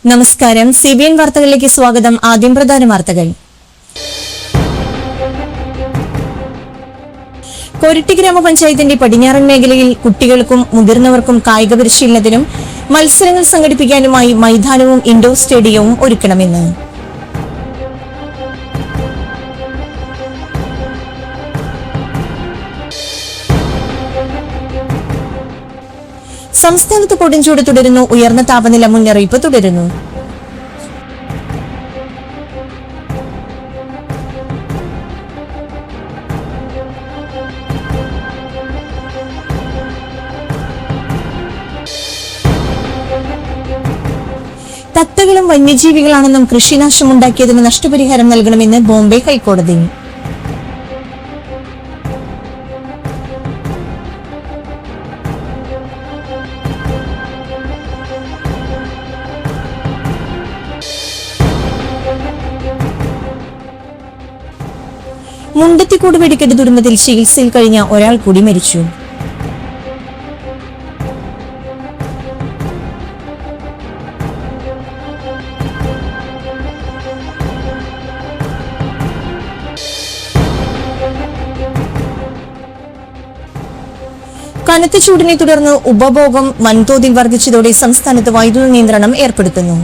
നമസ്കാരം. CBN വാർത്തകളിലേക്ക് സ്വാഗതം. ആദ്യം പ്രധാന വാർത്തകൾ. കൊരട്ടി ഗ്രാമപഞ്ചായത്തിന്റെ പടിഞ്ഞാറൻ മേഖലയിൽ കുട്ടികൾക്കും മുതിർന്നവർക്കും കായിക പരിശീലനത്തിനും മത്സരങ്ങൾ സംഘടിപ്പിക്കാനുമായി മൈതാനവും ഇൻഡോർ സ്റ്റേഡിയവും ഒരുക്കണമെന്ന് സംസ്ഥാനത്ത് കൊടുംചൂട് തുടരുന്നു. ഉയർന്ന താപനില മുന്നറിയിപ്പ് തുടരുന്നു. തത്തകളും വന്യജീവികളാണെന്നും കൃഷിനാശമുണ്ടാക്കിയതിന് നഷ്ടപരിഹാരം നൽകണമെന്ന് ബോംബെ ഹൈക്കോടതി. മുണ്ടത്തിക്കൂട് വെടിക്കെട്ട് ദുരന്തത്തിൽ ചികിത്സയിൽ കഴിഞ്ഞ ഒരാൾ കൂടി മരിച്ചു. കനത്ത ചൂടിനെ തുടർന്ന് ഉപഭോഗം വൻതോതിൽ വർദ്ധിച്ചതോടെ സംസ്ഥാനത്ത് വൈദ്യുത നിയന്ത്രണം ഏർപ്പെടുത്തുന്നു.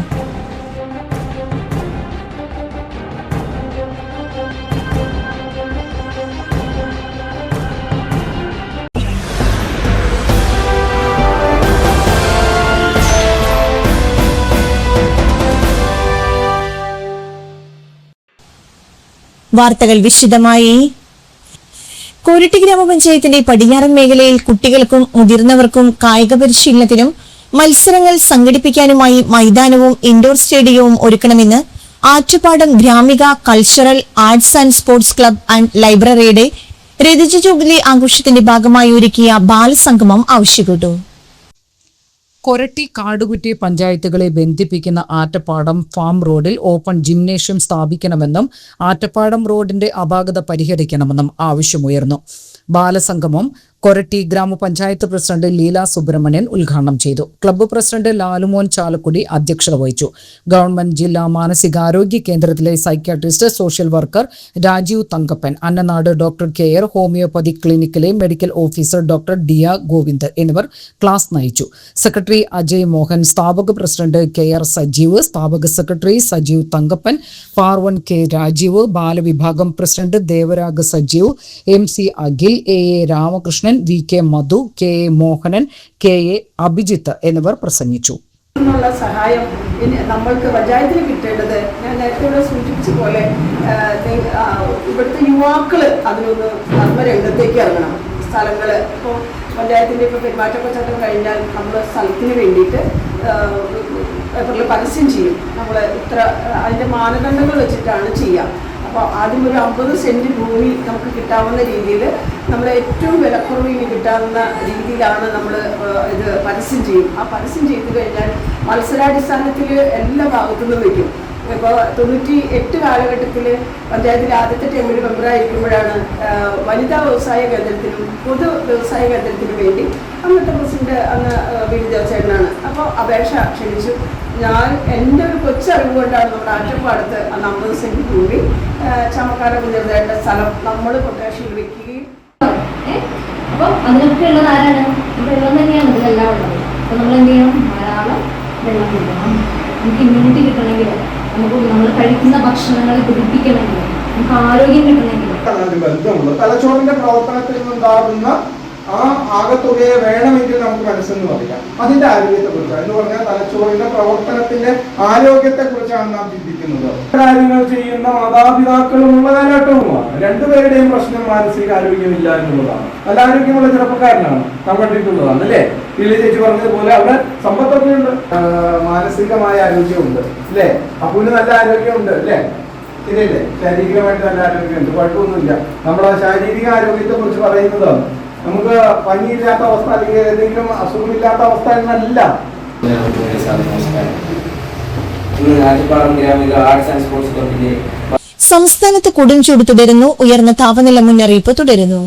വാർത്തകൾ വിശദമായി. കൊരട്ടി ഗ്രാമപഞ്ചായത്തിന്റെ പടിഞ്ഞാറൻ മേഖലയിൽ കുട്ടികൾക്കും മുതിർന്നവർക്കും കായിക പരിശീലനത്തിനും മത്സരങ്ങൾ സംഘടിപ്പിക്കാനുമായി മൈതാനവും ഇൻഡോർ സ്റ്റേഡിയവും ഒരുക്കണമെന്ന് Attupadam Gramika cultural arts and sports club and ലൈബ്രറിയുടെ രജത ജൂബിലി ആഘോഷത്തിന്റെ ഭാഗമായി ഒരുക്കിയ ബാലസംഗമം ആവശ്യപ്പെട്ടു. കൊരട്ടി കാടുകുറ്റി പഞ്ചായത്തുകളെ ബന്ധിപ്പിക്കുന്ന ആറ്റപ്പാടം ഫാം റോഡിൽ ഓപ്പൺ ജിംനേഷ്യം സ്ഥാപിക്കണമെന്നും ആറ്റപ്പാടം റോഡിന്റെ അപാകത പരിഹരിക്കണമെന്നും ആവശ്യമുയർന്നു. ബാലസംഗമം കൊരട്ടി ഗ്രാമപഞ്ചായത്ത് പ്രസിഡന്റ് ലീല സുബ്രഹ്മണ്യൻ ഉദ്ഘാടനം ചെയ്തു. ക്ലബ്ബ് പ്രസിഡന്റ് ലാലുമോൻ ചാലക്കുടി അധ്യക്ഷത വഹിച്ചു. ഗവൺമെന്റ് ജില്ലാ മാനസികാരോഗ്യ കേന്ദ്രത്തിലെ psychiatrist social worker Rajeev Thankappan, Annanad doctor care homeopathy ക്ലിനിക്കിലെ medical officer doctor Dia Govind എന്നിവർ ക്ലാസ് നയിച്ചു. സെക്രട്ടറി അജയ് മോഹൻ, സ്ഥാപക പ്രസിഡന്റ് കെയർ സജീവ്, സ്ഥാപക സെക്രട്ടറി സജീവ് തങ്കപ്പൻ, പാർവൻ കെ രാജീവ്, ബാലവിഭാഗം president Devarag Sajeev, MC Akhil, AA Ramakrishnan, VK Madhu, KA Mohanan, KA Abhijith എന്നിവർ പ്രസംഗിച്ചു. സഹായം നമ്മൾക്ക് പഞ്ചായത്തിന് കിട്ടേണ്ടത് ഞാൻ നേരത്തെ സൂചിപ്പിച്ച പോലെ ഇവിടുത്തെ യുവാക്കള് അതിനൊന്ന് നർമ്മരംഗത്തേക്ക് ഇറങ്ങണം. സ്ഥലങ്ങൾ ഇപ്പോൾ പഞ്ചായത്തിൻ്റെ ഇപ്പോൾ പെരുമാറ്റച്ചട്ടം കഴിഞ്ഞാൽ നമ്മൾ സ്ഥലത്തിന് വേണ്ടിയിട്ട് പേപ്പറിൽ പരസ്യം ചെയ്യും. നമ്മൾ ഇത്ര അതിൻ്റെ മാനദണ്ഡങ്ങൾ വെച്ചിട്ടാണ് ചെയ്യുക. അപ്പോൾ ആദ്യം ഒരു 50 സെൻറ്റ് ഭൂമി നമുക്ക് കിട്ടാവുന്ന രീതിയിൽ നമ്മൾ ഏറ്റവും വിലക്കുറവിന് കിട്ടാവുന്ന രീതിയിലാണ് നമ്മൾ ഇത് പരസ്യം ചെയ്യും. ആ പരസ്യം ചെയ്ത് കഴിഞ്ഞാൽ മത്സരാടിസ്ഥാനത്തിൽ എല്ലാ ഭാഗത്തുനിന്നും വയ്ക്കും. ഇപ്പോൾ 98 കാലഘട്ടത്തിൽ പഞ്ചായത്തിലെ ആദ്യത്തെ ടേമിൽ മെമ്പറായിരിക്കുമ്പോഴാണ് വനിതാ വ്യവസായ കേന്ദ്രത്തിനും പൊതു വ്യവസായ കേന്ദ്രത്തിനും വേണ്ടി അന്നത്തെ പ്രസിഡന്റ് അന്ന് വി ദേവസേനാണ്. അപ്പോൾ അപേക്ഷ ക്ഷണിച്ചു. ഞാൻ എൻ്റെ ഒരു കൊച്ചറിവ് കൊണ്ടാണ് നമ്മുടെ ആറ്റപ്പാടത്ത് അന്ന് 50 സെൻറ്റ് ഭൂമി ചമക്കാരെ കുഞ്ഞിരുന്നേണ്ട സ്ഥലം നമ്മൾ കൊട്ടേഷനിൽ വെക്കുകയും അപ്പോൾ അതിനൊക്കെ ഉള്ളത് ആരാണ്? വെള്ളം തന്നെയാണ് ഇതിലെല്ലാം ഉള്ളത്. അപ്പോൾ നമ്മൾ എന്ത് ചെയ്യണം? ധാരാളം വെള്ളം കിട്ടണം. നമുക്ക് ഇമ്മ്യൂണിറ്റി കിട്ടണമെങ്കിൽ, നമുക്ക് നമ്മൾ കഴിക്കുന്ന ഭക്ഷണങ്ങൾ പിടിപ്പിക്കണമെങ്കിൽ, നമുക്ക് ആരോഗ്യം കിട്ടണമെങ്കിൽ ബന്ധമുള്ള തലച്ചോറിന്റെ പ്രവർത്തനത്തിൽ നിന്നുണ്ടാകുന്ന ആ ആകത്തുകയെ വേണമെങ്കിൽ നമുക്ക് മനസ്സെന്ന് പറയാം. അതിന്റെ ആരോഗ്യത്തെ കുറിച്ചാണ് എന്ന് പറഞ്ഞാൽ തലച്ചോറിന്റെ പ്രവർത്തനത്തിന്റെ ആരോഗ്യത്തെ കുറിച്ചാണ് നാം ചിന്തിക്കുന്നത്. കാര്യങ്ങൾ ചെയ്യുന്ന മാതാപിതാക്കളുമുള്ള കാലഘട്ടവുമാണ്. രണ്ടുപേരുടെയും പ്രശ്നം മാനസിക ആരോഗ്യമില്ല എന്നുള്ളതാണ്. നല്ല ആരോഗ്യമുള്ള ചെറുപ്പക്കാരനാണ് നാം കണ്ടിട്ടുള്ളതാണ് അല്ലേ? ലീല ചേച്ചി പറഞ്ഞതുപോലെ അവിടെ സമ്പത്തൊക്കെ ഉണ്ട്, മാനസികമായ ആരോഗ്യമുണ്ട് അല്ലേ? അപ്പൂന് നല്ല ആരോഗ്യമുണ്ട് അല്ലേ? ശരിയല്ലേ? ശാരീരികമായിട്ട് നല്ല ആരോഗ്യമുണ്ട്, കുഴപ്പമൊന്നുമില്ല. നമ്മൾ ആ ശാരീരിക ആരോഗ്യത്തെ കുറിച്ച് പറയുന്നതാണ്. നമുക്ക് പനിയില്ലാത്ത അവസ്ഥ അല്ലെങ്കിൽ ഏതെങ്കിലും അസുഖമില്ലാത്ത അവസ്ഥ എന്നല്ല. സംസ്ഥാനത്ത് കൊടുംചൂട് തുടരുന്നു. ഉയർന്ന താപനില മുന്നറിയിപ്പ് തുടരുന്നു.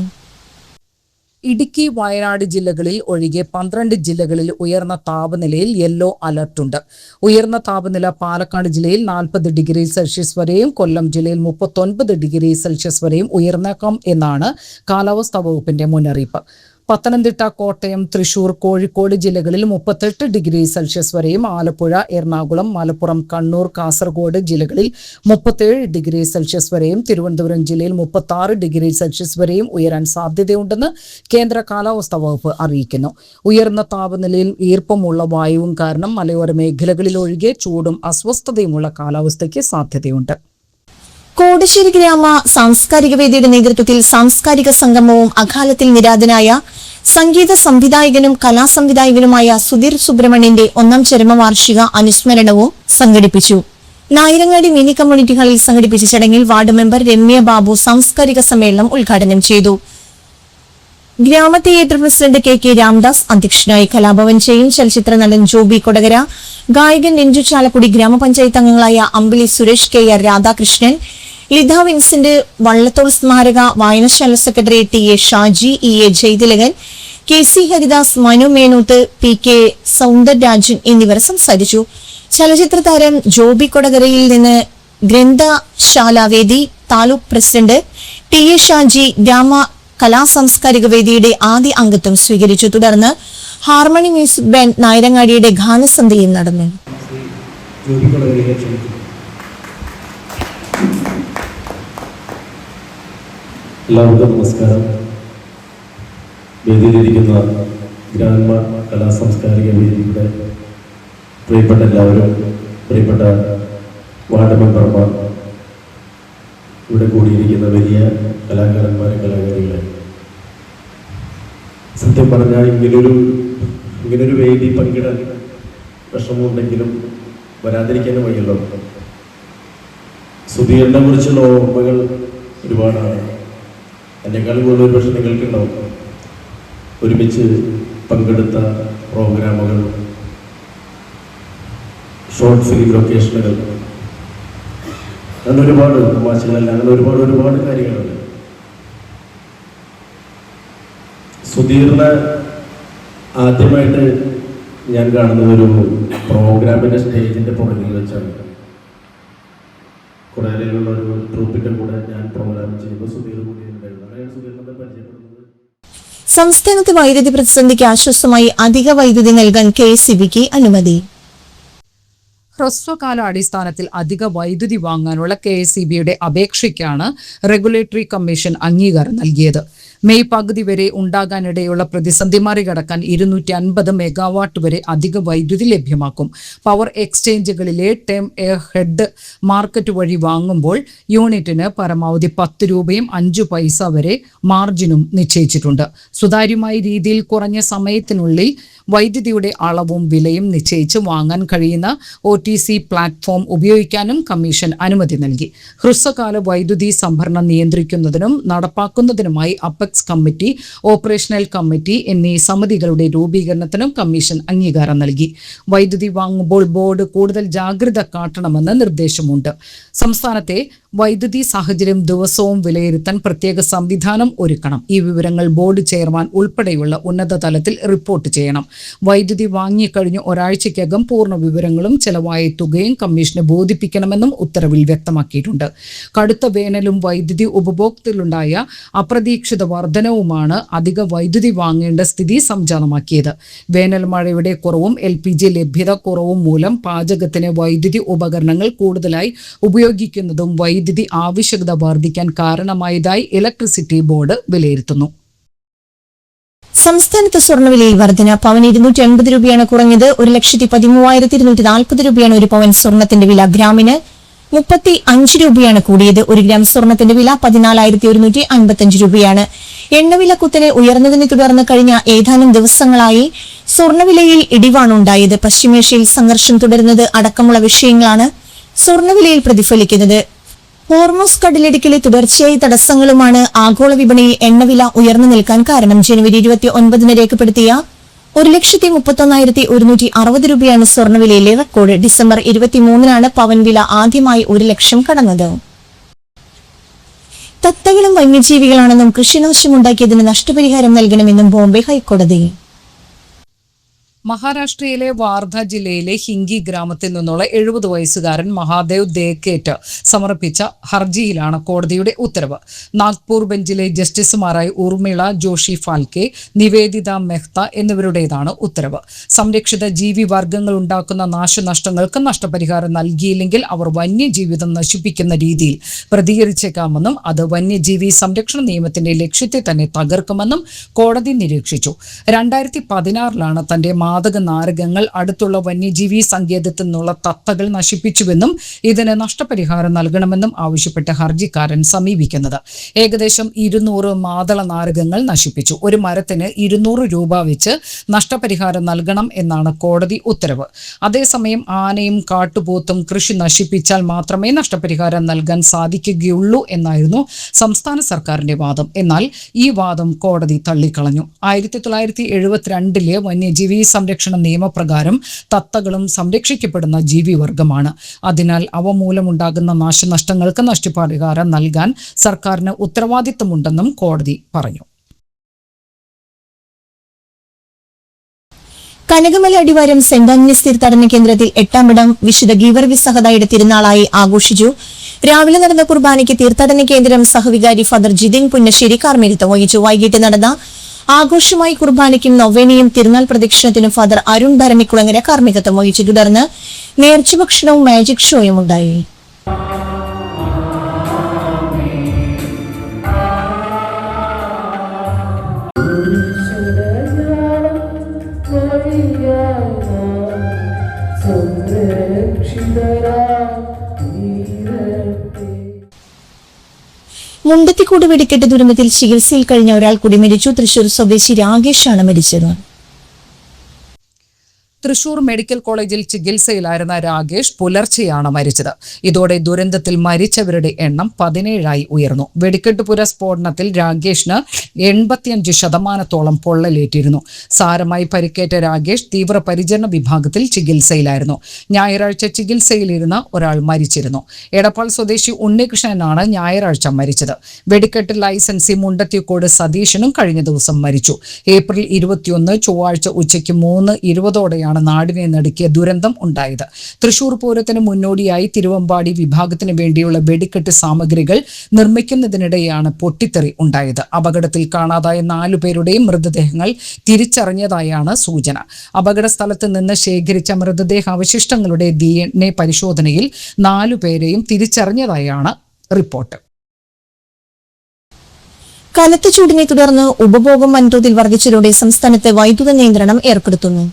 ഇടുക്കി, വയനാട് ജില്ലകളിൽ ഒഴികെ 12 ജില്ലകളിൽ ഉയർന്ന താപനിലയിൽ യെല്ലോ അലർട്ടുണ്ട്. ഉയർന്ന താപനില പാലക്കാട് ജില്ലയിൽ 40 ഡിഗ്രി സെൽഷ്യസ് വരെയും കൊല്ലം ജില്ലയിൽ 39 ഡിഗ്രി സെൽഷ്യസ് വരെയും ഉയർന്നേക്കാം എന്നാണ് കാലാവസ്ഥാ വകുപ്പിന്റെ മുന്നറിയിപ്പ്. പത്തനംതിട്ട, കോട്ടയം, തൃശൂർ, കോഴിക്കോട് ജില്ലകളിൽ 38 ഡിഗ്രി സെൽഷ്യസ് വരെയും, ആലപ്പുഴ, എറണാകുളം, മലപ്പുറം, കണ്ണൂർ, കാസർഗോഡ് ജില്ലകളിൽ 37 ഡിഗ്രി സെൽഷ്യസ് വരെയും, തിരുവനന്തപുരം ജില്ലയിൽ 36 ഡിഗ്രി സെൽഷ്യസ് വരെയും ഉയരാൻ സാധ്യതയുണ്ടെന്ന് കേന്ദ്ര കാലാവസ്ഥാ വകുപ്പ് അറിയിക്കുന്നു. ഉയർന്ന താപനിലയിൽ ഈർപ്പമുള്ള വായുവും കാരണം മലയോര മേഖലകളിലൊഴികെ ചൂടും അസ്വസ്ഥതയുമുള്ള കാലാവസ്ഥയ്ക്ക് സാധ്യതയുണ്ട്. കോടശ്ശേരി ഗ്രാമ സാംസ്കാരിക വേദിയുടെ നേതൃത്വത്തിൽ സാംസ്കാരിക സംഗമവും അകാലത്തിൽ നിര്യാതനായ സംഗീത സംവിധായകനും കലാസംവിധായകനുമായ സുധീർ സുബ്രഹ്മണ്യന്റെ 1ാം ചരമവാർഷിക അനുസ്മരണവും സംഘടിപ്പിച്ചു. നായരങ്ങാടി മിനി കമ്മ്യൂണിറ്റി ഹാളിൽ സംഘടിപ്പിച്ച ചടങ്ങിൽ വാർഡ് മെമ്പർ രമ്യ ബാബു സാംസ്കാരിക സമ്മേളനം ഉദ്ഘാടനം ചെയ്തു. ഗ്രാമ തിയേറ്റർ പ്രസിഡന്റ് കെ രാംദാസ് അധ്യക്ഷനായി. കലാഭവൻ ചെയിൻ, ചലച്ചിത്ര നടൻ ജോബി കൊടകര, ഗായകൻ രഞ്ജു ചാലക്കുടി, ഗ്രാമപഞ്ചായത്ത് അംഗങ്ങളായ അമ്പിളി സുരേഷ്, KR രാധാകൃഷ്ണൻ, ലിത വിൻസെന്റ്, വള്ളത്തോൾ സ്മാരക വായനശാല secretary TA Shaji, EA Jayathilakan, KC Haridas, Manu Menoth, PK Soundararajan എന്നിവർ സംസാരിച്ചു. ചലച്ചിത്ര താരം ജോബി കൊടകരയിൽ നിന്ന് ഗ്രന്ഥശാലാവേദി താലൂക്ക് പ്രസിഡന്റ് TA ഷാജി ഗ്രാമ കലാസാംസ്കാരിക വേദിയുടെ ആദ്യ അംഗത്വം സ്വീകരിച്ചു. തുടർന്ന് ഹാർമണി മ്യൂസിക് ബാൻഡ് നായരങ്ങാടിയുടെ ഗാനസന്ധ്യയും നടന്നു. എല്ലാവർക്കും നമസ്കാരം. വേദിയിലിരിക്കുന്ന ഗ്രാമ കലാസാംസ്കാരിക വേദിയുടെ പ്രിയപ്പെട്ട എല്ലാവരും, പ്രിയപ്പെട്ട വാർഡ് മെമ്പർമാർ, ഇവിടെ കൂടിയിരിക്കുന്ന വലിയ കലാകാരന്മാരെ, കലാകാരികളെ, സത്യം പറഞ്ഞാൽ ഇങ്ങനൊരു വേദി പങ്കിടാൻ വിഷമമുണ്ടെങ്കിലും വരാതിരിക്കാനും വയ്യല്ലോ. സുധീറിനെ കുറിച്ചുള്ള ഓർമ്മകൾ ഒരുപാടാണ്. എന്നെക്കാൾ കൂടുതൽ ഒരു പക്ഷെ നിങ്ങൾക്കുണ്ടാവും. ഒരുമിച്ച് പങ്കെടുത്ത പ്രോഗ്രാമുകൾ, ഷോർട്ട് ഫിലിം ലൊക്കേഷനുകൾ, അങ്ങനെ ഒരുപാട് തമാശകളല്ല, അങ്ങനെ ഒരുപാട് കാര്യങ്ങളുണ്ട്. സുധീറിനെ ആദ്യമായിട്ട് ഞാൻ കാണുന്നത് ഒരു പ്രോഗ്രാമിൻ്റെ സ്റ്റേജിൻ്റെ പുറകിൽ വെച്ചാണ്. കുറേയിലുള്ള ഒരു ട്രൂപ്പിൻ്റെ കൂടെ ഞാൻ പ്രോഗ്രാം ചെയ്യുമ്പോൾ സുധീർ കൂടി ഉണ്ടായിരുന്നു. അങ്ങനെയാണ് സുധീറിനെ പരിചയപ്പെടുന്നത്. സംസ്ഥാനത്ത് വൈദ്യുതി പ്രതിസന്ധിക്ക് ആശ്വാസമായി അധിക വൈദ്യുതി നൽകാൻ KSEBക്ക് അനുമതി. ഹ്രസ്വകാല അടിസ്ഥാനത്തിൽ അധിക വൈദ്യുതി വാങ്ങാനുള്ള KSEBയുടെ അപേക്ഷയ്ക്കാണ് റെഗുലേറ്ററി കമ്മീഷൻ അംഗീകാരം നൽകിയത്. മെയ് പകുതി വരെ ഉണ്ടാകാനിടയുള്ള പ്രതിസന്ധി മറികടക്കാൻ 250 മെഗാവാട്ട് വരെ അധിക വൈദ്യുതി ലഭ്യമാക്കും. പവർ എക്സ്ചേഞ്ചുകളിലെ ടേം എ ഹെഡ് മാർക്കറ്റ് വഴി വാങ്ങുമ്പോൾ യൂണിറ്റിന് പരമാവധി 10 രൂപയും 5 പൈസ വരെ മാർജിനും നിശ്ചയിച്ചിട്ടുണ്ട്. സുതാര്യമായ രീതിയിൽ കുറഞ്ഞ സമയത്തിനുള്ളിൽ വൈദ്യുതിയുടെ അളവും വിലയും നിശ്ചയിച്ച് വാങ്ങാൻ കഴിയുന്ന OTC പ്ലാറ്റ്ഫോം ഉപയോഗിക്കാനും കമ്മീഷൻ അനുമതി നൽകി. ഹ്രസ്വകാല വൈദ്യുതി സംഭരണം നിയന്ത്രിക്കുന്നതിനും നടപ്പാക്കുന്നതിനുമായി അപ്പെക്സ് കമ്മിറ്റി, ഓപ്പറേഷണൽ കമ്മിറ്റി എന്നീ സമിതികളുടെ രൂപീകരണത്തിനും കമ്മീഷൻ അംഗീകാരം നൽകി. വൈദ്യുതി വാങ്ങുമ്പോൾ ബോർഡ് കൂടുതൽ ജാഗ്രത കാട്ടണമെന്ന് നിർദ്ദേശമുണ്ട്. സംസ്ഥാനത്തെ വൈദ്യുതി സാഹചര്യം ദിവസവും വിലയിരുത്താൻ പ്രത്യേക സംവിധാനം ഒരുക്കണം. ഈ വിവരങ്ങൾ ബോർഡ് ചെയർമാൻ ഉൾപ്പെടെയുള്ള ഉന്നത തലത്തിൽ റിപ്പോർട്ട് ചെയ്യണം. വൈദ്യുതി വാങ്ങിക്കഴിഞ്ഞ് ഒരാഴ്ചയ്ക്കകം പൂർണ്ണ വിവരങ്ങളും ചെലവായ തുകയും കമ്മീഷനെ ബോധിപ്പിക്കണമെന്നും ഉത്തരവിൽ വ്യക്തമാക്കിയിട്ടുണ്ട്. കടുത്ത വേനലും വൈദ്യുതി ഉപഭോഗത്തിലുണ്ടായ അപ്രതീക്ഷിത വർധനവുമാണ് അധിക വൈദ്യുതി വാങ്ങേണ്ട സ്ഥിതി സംജാതമാക്കിയത്. വേനൽ മഴയുടെ കുറവും LPG ലഭ്യത കുറവും മൂലം പാചകത്തിന് വൈദ്യുതി ഉപകരണങ്ങൾ കൂടുതലായി ഉപയോഗിക്കുന്നതും വൈദ്യുതി ആവശ്യകത വർദ്ധിക്കാൻ കാരണമായതായി ഇലക്ട്രിസിറ്റി ബോർഡ് വിലയിരുത്തുന്നു. സംസ്ഥാനത്ത് സ്വർണ്ണവിലയിൽ വർധന. പവന് 280 രൂപയാണ് കുറഞ്ഞത്. 1,13,240 രൂപയാണ് ഒരു പവൻ സ്വർണത്തിന്റെ വില. ഗ്രാമിന് 35 രൂപയാണ് കൂടിയത്. 1 ഗ്രാം സ്വർണത്തിന്റെ വില 14,155 രൂപയാണ്. എണ്ണവില കുത്തനെ ഉയർന്നതിനെ തുടർന്ന് കഴിഞ്ഞ ഏതാനും ദിവസങ്ങളായി സ്വർണ്ണവിലയിൽ ഇടിവാണുണ്ടായത്. പശ്ചിമേഷ്യയിൽ സംഘർഷം തുടരുന്നത് അടക്കമുള്ള വിഷയങ്ങളാണ് സ്വർണ്ണവിലയിൽ പ്രതിഫലിക്കുന്നത്. ഹോർമൂസ് കടലിടുക്കിലെ തുടർച്ചയായ തടസ്സങ്ങളുമാണ് ആഗോള വിപണിയിൽ എണ്ണവില ഉയർന്നു നിൽക്കാൻ കാരണം. ജനുവരി 29 രേഖപ്പെടുത്തിയ 1,31,160 രൂപയാണ് സ്വർണ്ണവിലയിലെ റെക്കോർഡ്. ഡിസംബർ 23 പവൻ വില ആദ്യമായി 1 ലക്ഷം കടന്നത്. തത്തകളും വന്യജീവികളാണെന്നും കൃഷിനാശമുണ്ടാക്കിയതിന് നഷ്ടപരിഹാരം നൽകണമെന്നും ബോംബെ ഹൈക്കോടതി. മഹാരാഷ്ട്രയിലെ വാർധ ജില്ലയിലെ ഹിംഗി ഗ്രാമത്തിൽ നിന്നുള്ള 70 വയസ്സുകാരൻ മഹാദേവ് ദേക്കേറ്റ് സമർപ്പിച്ച ഹർജിയിലാണ് കോടതിയുടെ ഉത്തരവ്. നാഗ്പൂർ ബെഞ്ചിലെ ജസ്റ്റിസുമാരായ ഉർമിള ജോഷി ഫാൽക്കെ, നിവേദിത മെഹ്ത എന്നിവരുടേതാണ് ഉത്തരവ്. സംരക്ഷിത ജീവി വർഗ്ഗങ്ങൾ ഉണ്ടാക്കുന്ന നാശനഷ്ടങ്ങൾക്ക് നഷ്ടപരിഹാരം നൽകിയില്ലെങ്കിൽ അവർ വന്യജീവിതം നശിപ്പിക്കുന്ന രീതിയിൽ പ്രതികരിച്ചേക്കാമെന്നും അത് വന്യജീവി സംരക്ഷണ നിയമത്തിന്റെ ലക്ഷ്യത്തെ തന്നെ തകർക്കുമെന്നും കോടതി നിരീക്ഷിച്ചു. 2016 തന്റെ മാദക നാരകങ്ങൾ അടുത്തുള്ള വന്യജീവി സങ്കേതത്തിൽ നിന്നുള്ള തത്തകൾ നശിപ്പിച്ചുവെന്നും ഇതിന് നഷ്ടപരിഹാരം നൽകണമെന്നും ആവശ്യപ്പെട്ട ഹർജിക്കാരൻ സമീപിക്കുന്നത്. ഏകദേശം 200 മാതള നാരകങ്ങൾ നശിപ്പിച്ചു. ഒരു മരത്തിന് 200 രൂപ വെച്ച് നഷ്ടപരിഹാരം നൽകണം എന്നാണ് കോടതി ഉത്തരവ്. അതേസമയം ആനയും കാട്ടുപോത്തും കൃഷി നശിപ്പിച്ചാൽ മാത്രമേ നഷ്ടപരിഹാരം നൽകാൻ സാധിക്കുകയുള്ളൂ എന്നായിരുന്നു സംസ്ഥാന സർക്കാരിന്റെ വാദം. എന്നാൽ ഈ വാദം കോടതി തള്ളിക്കളഞ്ഞു. 1972 വന്യജീവി സംരക്ഷണ നിയമപ്രകാരം തത്തകളും സംരക്ഷിക്കപ്പെടുന്ന ജീവിവർഗമാണ്. അതിനാൽ അവ മൂലമുണ്ടാകുന്ന നാശനഷ്ടങ്ങൾക്ക് നഷ്ടപരിഹാരം നൽകാൻ സർക്കാരിന് ഉത്തരവാദിത്തമുണ്ടെന്നും കോടതി പറഞ്ഞു. കനകമല അടിവാരം സെന്റ് ആന്റണീസ് തീർത്ഥാടന കേന്ദ്രത്തിൽ 8ാം വിശുദ്ധ ഗീവർഗീസ് സഹദായുടെ തിരുനാളായി ആഘോഷിച്ചു. രാവിലെ നടന്ന കുർബാനയ്ക്ക് തീർത്ഥാടന കേന്ദ്രം സഹവികാരി ഫാദർ ജിതിൻ പുന്നശ്ശേരി കാർമ്മികത്വം വഹിച്ചു. വൈകിട്ട് നടന്ന ആഘോഷമായി കുർബാനയ്ക്കും നൊവേനയും തിരുനാൾ പ്രദക്ഷിണത്തിനും ഫാദർ അരുൺ ഭരണിക്കുളങ്ങര കാർമ്മികത്വം വഹിച്ചു. തുടർന്ന് നേർച്ചഭക്ഷണവും മാജിക് ഷോയും ഉണ്ടായി. മുണ്ടത്തിക്കൂട് വെടിക്കെട്ട് ദുരന്തത്തിൽ ചികിത്സയിൽ കഴിഞ്ഞ ഒരാൾ കൂടി മരിച്ചു. തൃശൂർ സ്വദേശി രാകേഷാണ് മരിച്ചത്. തൃശൂർ മെഡിക്കൽ കോളേജിൽ ചികിത്സയിലായിരുന്ന രാകേഷ് പുലർച്ചെയാണ് മരിച്ചത്. ഇതോടെ ദുരന്തത്തിൽ മരിച്ചവരുടെ എണ്ണം 17ആയി ഉയർന്നു. വെടിക്കെട്ടുപുര സ്ഫോടനത്തിൽ രാകേഷിന് 85% പൊള്ളലേറ്റിരുന്നു. സാരമായി പരിക്കേറ്റ രാകേഷ് തീവ്രപരിചരണ വിഭാഗത്തിൽ ചികിത്സയിലായിരുന്നു. ഞായറാഴ്ച ചികിത്സയിലിരുന്ന ഒരാൾ മരിച്ചിരുന്നു. എടപ്പാൾ സ്വദേശി ഉണ്ണികൃഷ്ണനാണ് ഞായറാഴ്ച മരിച്ചത്. വെടിക്കെട്ട് ലൈസൻസി മുണ്ടത്തിക്കോട് സതീശനും കഴിഞ്ഞ ദിവസം മരിച്ചു. ഏപ്രിൽ 21 ചൊവ്വാഴ്ച ഉച്ചയ്ക്ക് 3:20 നാടിനെ നടുക്കിയ ദുരന്തം ഉണ്ടായത്. തൃശൂർ പൂരത്തിന് മുന്നോടിയായി തിരുവമ്പാടി വിഭാഗത്തിന് വേണ്ടിയുള്ള വെടിക്കെട്ട് സാമഗ്രികൾ നിർമ്മിക്കുന്നതിനിടെയാണ് പൊട്ടിത്തെറി ഉണ്ടായത്. അപകടത്തിൽ കാണാതായ 4 പേരുടെയും മൃതദേഹങ്ങൾ തിരിച്ചറിഞ്ഞതായാണ് സൂചന. അപകട സ്ഥലത്ത് നിന്ന് ശേഖരിച്ച മൃതദേഹ അവശിഷ്ടങ്ങളുടെ DNA പരിശോധനയിൽ 4 പേരെയും തിരിച്ചറിഞ്ഞതായാണ് റിപ്പോർട്ട്. കനത്ത ചൂടിനെ തുടർന്ന് ഉപഭോഗം വൻതോതിൽ വർദ്ധിച്ചതോടെ സംസ്ഥാനത്ത് വൈദ്യുത നിയന്ത്രണം ഏർപ്പെടുത്തുന്നു.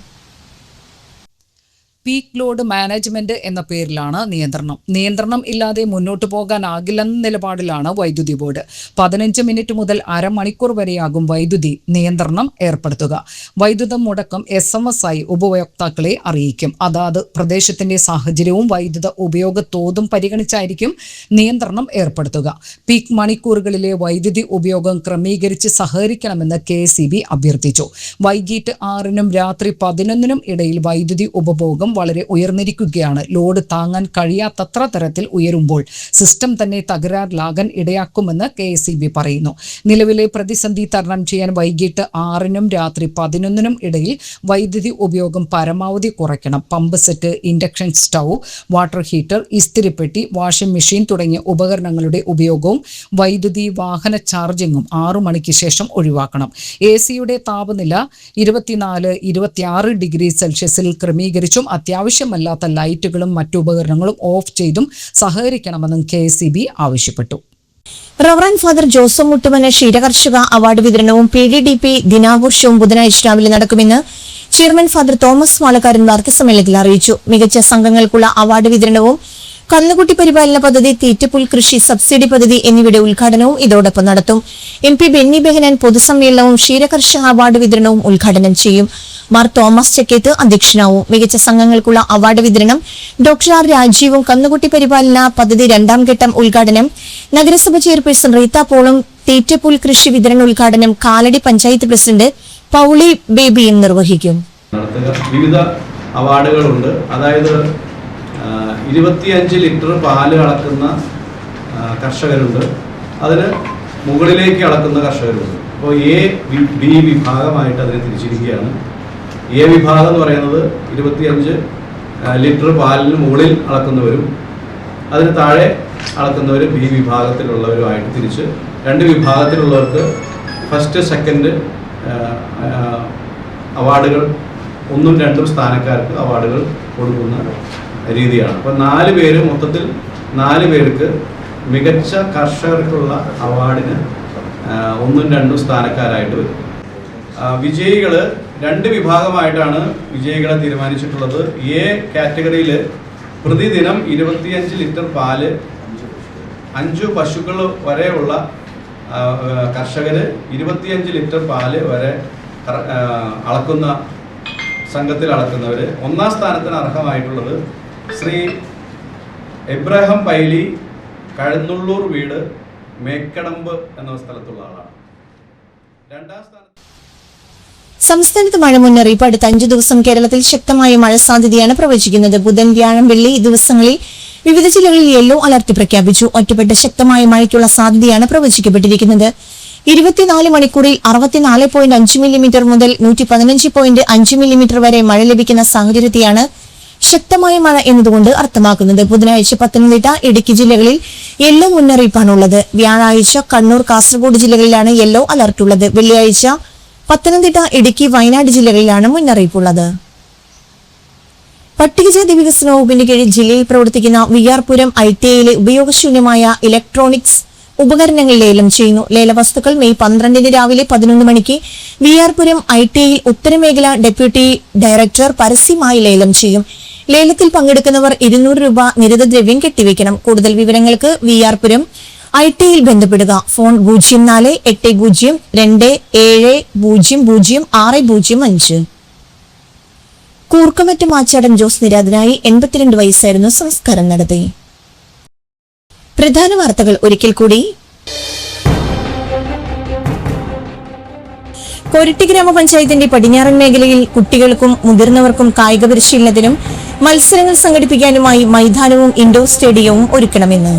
പീക്ക് ലോഡ് മാനേജ്മെന്റ് എന്ന പേരിലാണ് നിയന്ത്രണം ഇല്ലാതെ മുന്നോട്ടു പോകാനാകില്ലെന്ന നിലപാടിലാണ് വൈദ്യുതി ബോർഡ്. 15 മിനിറ്റ് മുതൽ അരമണിക്കൂർ വരെയാകും വൈദ്യുതി നിയന്ത്രണം ഏർപ്പെടുത്തുക. വൈദ്യുത മുടക്കം SMS ആയി ഉപഭോക്താക്കളെ അറിയിക്കും. അതാത് പ്രദേശത്തിന്റെ സാഹചര്യവും വൈദ്യുത ഉപയോഗ തോതും പരിഗണിച്ചായിരിക്കും നിയന്ത്രണം ഏർപ്പെടുത്തുക. പീക്ക് മണിക്കൂറുകളിലെ വൈദ്യുതി ഉപയോഗം ക്രമീകരിച്ച് സഹകരിക്കണമെന്ന് KSEB അഭ്യർത്ഥിച്ചു. വൈകിട്ട് 6-നും രാത്രി 11-നും ഇടയിൽ വൈദ്യുതി ഉപഭോഗം വളരെ ഉയർന്നിരിക്കുകയാണ്. ലോഡ് താങ്ങാൻ കഴിയാത്തത്ര തരത്തിൽ ഉയരുമ്പോൾ സിസ്റ്റം തന്നെ തകരാറിലാകാൻ ഇടയാക്കുമെന്ന് KSEB പറയുന്നു. നിലവിലെ പ്രതിസന്ധി തരണം ചെയ്യാൻ വൈകിട്ട് 6-നും രാത്രി 11-നും ഇടയിൽ വൈദ്യുതി ഉപയോഗം പരമാവധി കുറയ്ക്കണം. Pump set, induction stove, water heater, ഇസ്തിരിപ്പെട്ടി, വാഷിംഗ് മെഷീൻ തുടങ്ങിയ ഉപകരണങ്ങളുടെ ഉപയോഗവും വൈദ്യുതി വാഹന ചാർജിങ്ങും 6 മണിക്ക് ശേഷം ഒഴിവാക്കണം. AC-യുടെ താപനില 24-26 ഡിഗ്രി സെൽഷ്യസിൽ ക്രമീകരിച്ചും അത്യാവശ്യമല്ലാത്ത ലൈറ്റുകളും മറ്റു ഉപകരണങ്ങളും ഓഫ് ചെയ്തും സഹകരിക്കണമെന്നും KSEB ആവശ്യപ്പെട്ടു. റവറന്റ് ഫാദർ ജോസഫ് മുട്ടുമന ക്ഷീരകർഷക അവാർഡ് വിതരണവും PDDP ദിനാഘോഷവും ബുധനാഴ്ച രാവിലെ നടക്കുമെന്ന് ചെയർമാൻ ഫാദർ തോമസ് വാളക്കാരൻ വാർത്താസമ്മേളനത്തിൽ അറിയിച്ചു. മികച്ച സംഘങ്ങൾക്കുള്ള അവാർഡ് വിതരണവും കന്നുകുട്ടി പരിപാലന പദ്ധതി, തീറ്റപ്പുൽ കൃഷി സബ്സിഡി പദ്ധതി എന്നിവയുടെ ഉദ്ഘാടനവും ഇതോടൊപ്പം നടത്തും. MP ബെന്നി ബെഹനാൻ പൊതുസമ്മേളനവും ക്ഷീരകർഷക അവാർഡ് വിതരണവും ഉദ്ഘാടനം ചെയ്യും. മാർ തോമസ് ചക്കേത്ത് അധ്യക്ഷനാവും. മികച്ച സംഘങ്ങൾക്കുള്ള അവാർഡ് വിതരണം ഡോക്ടർ R രാജീവും കന്നുകുട്ടി പരിപാലന പദ്ധതി 2ാം ഘട്ടം ഉദ്ഘാടനം നഗരസഭ ചെയർപേഴ്സൺ റീത്ത പോളും തീറ്റപ്പുൽ കൃഷി വിതരണ ഉദ്ഘാടനം കാലടി പഞ്ചായത്ത് പ്രസിഡന്റ് പൗളി ബേബിയും നിർവഹിക്കും. വിവിധ അവാർഡുകളുണ്ട്. അതായത് 25 ലിറ്റർ പാല് അളക്കുന്ന കർഷകരുണ്ട്. അതിന് മുകളിലേക്ക് അളക്കുന്ന കർഷകരുണ്ട്. അപ്പോൾ എ ബി വിഭാഗമായിട്ട് അതിനെ തിരിച്ചിരിക്കുകയാണ്. എ വിഭാഗം എന്ന് പറയുന്നത് 25 ലിറ്റർ പാലിന് മുകളിൽ അളക്കുന്നവരും അതിന് താഴെ അളക്കുന്നവർ ബി വിഭാഗത്തിലുള്ളവരുമായിട്ട് തിരിച്ച് 2 വിഭാഗത്തിലുള്ളവർക്ക് ഫസ്റ്റ് സെക്കൻഡ് അവാർഡുകൾ 1ഉം 2ഉം സ്ഥാനക്കാർക്ക് അവാർഡുകൾ കൊടുക്കുന്ന രീതിയാണ്. അപ്പോൾ 4 പേര് മൊത്തത്തിൽ 4 പേർക്ക് മികച്ച കർഷകർക്കുള്ള അവാർഡിന് 1ഉം 2ഉം സ്ഥാനക്കാരായിട്ട് വരും. വിജയികൾ 2 വിഭാഗമായിട്ടാണ് വിജയികളെ തീരുമാനിച്ചിട്ടുള്ളത്. എ കാറ്റഗറിയിൽ പ്രതിദിനം 25 ലിറ്റർ പാല് 5 പശുക്കൾ വരെയുള്ള കർഷകർ 25 ലിറ്റർ പാല് വരെ അളക്കുന്ന സംഘത്തിൽ അളക്കുന്നവർ. 1ാം സ്ഥാനത്തിന് അർഹമായിട്ടുള്ളത് ശ്രീ എബ്രഹാം പൈലി, കഴുന്നുള്ളൂർ വീട്, മേക്കടമ്പ് എന്ന സ്ഥലത്തുള്ള ആളാണ്. 2ാം സ്ഥാനത്ത് സംസ്ഥാനത്ത് മഴ മുന്നറിയിപ്പ്. അടുത്ത 5 ദിവസം കേരളത്തിൽ ശക്തമായ മഴ സാധ്യതയാണ് പ്രവചിക്കുന്നത്. ബുധൻ, വ്യാഴം, വെള്ളി ദിവസങ്ങളിൽ വിവിധ ജില്ലകളിൽ യെല്ലോ അലർട്ട് പ്രഖ്യാപിച്ചു. ഒറ്റപ്പെട്ട ശക്തമായ മഴയ്ക്കുള്ള സാധ്യതയാണ് പ്രവചിക്കപ്പെട്ടിരിക്കുന്നത്. 24 മണിക്കൂറിൽ 64.5 മില്ലിമീറ്റർ മുതൽ 115.5 മില്ലിമീറ്റർ വരെ മഴ ലഭിക്കുന്ന സാഹചര്യത്തെയാണ് ശക്തമായ മഴ എന്നതുകൊണ്ട് അർത്ഥമാക്കുന്നത്. ബുധനാഴ്ച പത്തനംതിട്ട, ഇടുക്കി ജില്ലകളിൽ യെല്ലോ മുന്നറിയിപ്പാണുള്ളത്. വ്യാഴാഴ്ച കണ്ണൂർ, കാസർഗോഡ് ജില്ലകളിലാണ് യെല്ലോ അലർട്ടുള്ളത്. വെള്ളിയാഴ്ച പത്തനംതിട്ട, ഇടുക്കി, വയനാട് ജില്ലകളിലാണ് മുന്നറിയിപ്പുള്ളത്. പട്ടികജാതി വികസന വകുപ്പിന്റെ കീഴിൽ ജില്ലയിൽ പ്രവർത്തിക്കുന്ന വിആർപുരം ITIയിലെ ഉപയോഗശൂന്യമായ ഇലക്ട്രോണിക്സ് ഉപകരണങ്ങൾ ലേലം ചെയ്യുന്നു. ലേലവസ്തുക്കൾ മെയ് 12 രാവിലെ 11 മണിക്ക് വിആർപുരം ITIയിൽ ഉത്തരമേഖല ഡെപ്യൂട്ടി ഡയറക്ടർ പരസ്യമായി ലേലം ചെയ്യും. ലേലത്തിൽ പങ്കെടുക്കുന്നവർ 200 രൂപ നിരതദ്രവ്യം കെട്ടിവെക്കണം. കൂടുതൽ വിവരങ്ങൾക്ക് വിആർപുരം ITIയിൽ ബന്ധപ്പെടുക. ഫോൺ 048027006005. കൂർക്കമറ്റം മാച്ചാടൻ ജോസ് നിര്യാതനായി. 82 വയസ്സായിരുന്നു. സംസ്കാരം നടത്തി. പ്രധാന വാർത്തകൾ ഒരിക്കൽ കൂടി. കൊരട്ടി ഗ്രാമപഞ്ചായത്തിന്റെ പടിഞ്ഞാറൻ മേഖലയിൽ കുട്ടികൾക്കും മുതിർന്നവർക്കും കായിക പരിശീലനത്തിനും മത്സരങ്ങൾ സംഘടിപ്പിക്കാനുമായി മൈതാനവും ഇൻഡോർ സ്റ്റേഡിയവും ഒരുക്കണമെന്ന്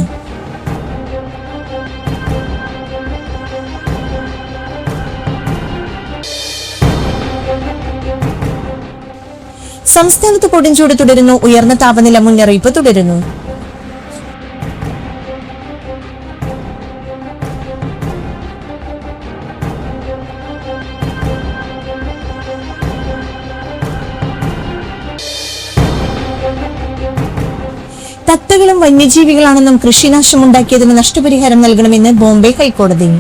സംസ്ഥാനത്ത് കൊടുംചൂട് തുടരുന്നു. ഉയർന്ന താപനില മുന്നറിയിപ്പ് തുടരുന്നു. തത്തകളും വന്യജീവികളാണെന്നും കൃഷിനാശമുണ്ടാക്കിയതിന് നഷ്ടപരിഹാരം നൽകണമെന്ന് ബോംബെ ഹൈക്കോടതി.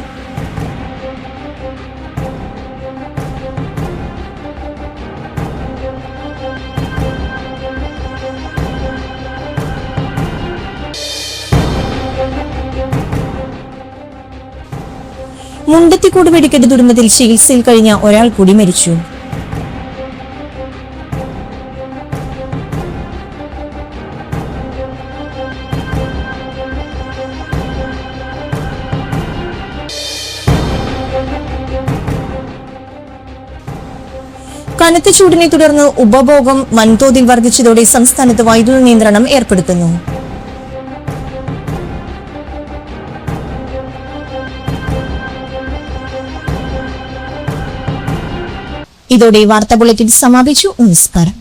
മുണ്ടത്തിക്കൂട് വെടിക്കെട്ട് ദുരന്തത്തിൽ ചികിത്സയിൽ കഴിഞ്ഞ ഒരാൾ കൂടി മരിച്ചു. കനത്ത ചൂടിനെ തുടർന്ന് ഉപഭോഗം വൻതോതിൽ വർദ്ധിച്ചതോടെ സംസ്ഥാനത്ത് വൈദ്യുത നിയന്ത്രണം ഏർപ്പെടുത്തുന്നു. ഇതോടെ വാർത്താ ബുള്ളറ്റിൻ സമാപിച്ചു. നമസ്കാരം.